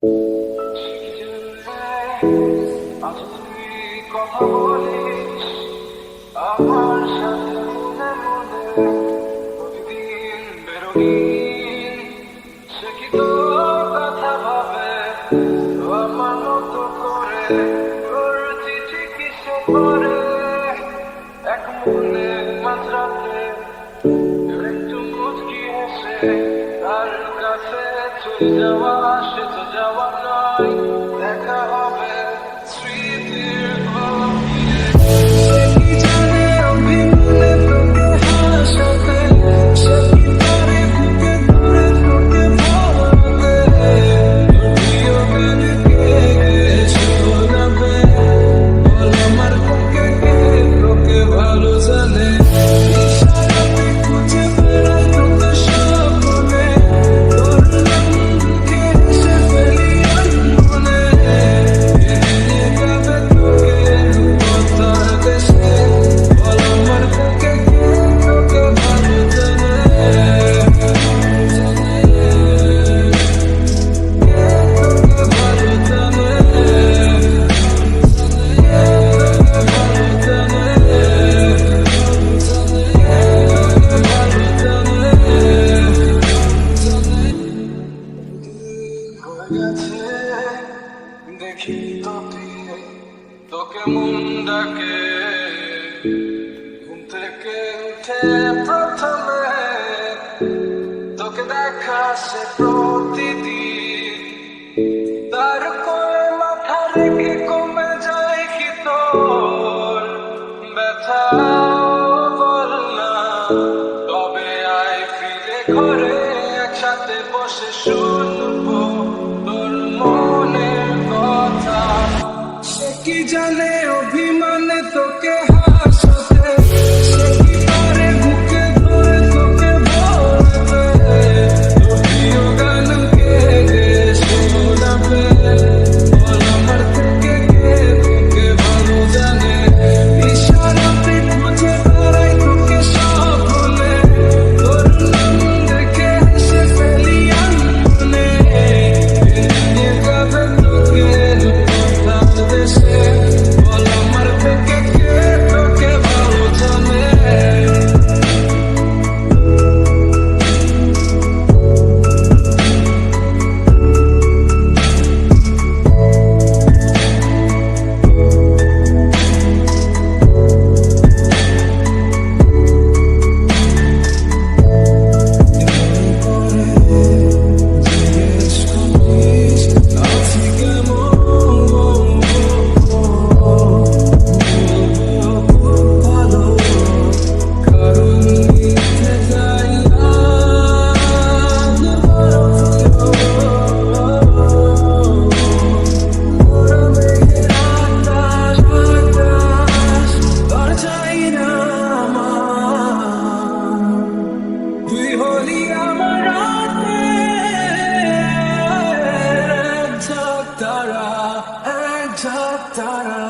আজ তুই কথা বলিস আমার সাথে মনে মনে, প্রতিদিন বেরোগিন সে কি তোর কথা ভাবে আমার মতো করে, তোর চিঠি কিসে করে এক মনে মাঝরাতে একটু মুচকি হেসে তার কাছে চলে যাওয়া, সে তো যাওয়া নয়, দেখা হবে স্মৃতির গভীরে। সে কি জানে অভিমানে তোকে হাসাতে, সে কি পারে বুকে ধরে তোকে বলবে তোর প্রিয় গান কে শোনাবে, বল আমার বুকে কে তোকে ভালো জানে। ইশারাতে খুঁজে বেড়াই তোকে স্বপ্নে, তোর নাম মুখে হেসে ফেলি আনমনে, এদিকে যাবে তোকে রূপকথার দেশে, বল আমার বুকে কে তোকে ভালো জানে, কে তোকে ভালো জানে, দেখি তোকে মন ডাকে ঘুম থেকে উঠে প্রথমে, তোকে দেখা সে প্রতিদিন, তার কোলে মাথা রেখে কমে যায় কি তোর ব্যথা, বল না তবে আয় ফিরে ঘরে, একসাথে বসে শুনবো তোর মনের কথা। সে কি জানে অভিমানে তোকে হাসাতে, সে কি পারে বুকে ধরে তোকে বলবে তোর প্রিয় গান কে শোনাবে, বল আমার থেকে কে তোকে ভালো জানে। ইশারাতে খুঁজে বেড়াই তোকে স্বপ্নে, তোর নাম দেখে হেসে ফেলি আনমনে, এদিকে যাবে তোকে রূপকথার দেশে, বল আমার থেকে কে তোকে ভালো জানে। জিজ্ঞেস করিস আছি কেমন, বলবো খুব ভালো, কারণ মিথ্যে যাই আজ ওরা মেঘের আকাশ বাতাস আর চাই না আমার, তুই হলি আমার রাতে এক ঝাঁক তারা, এক ঝাঁক তারা।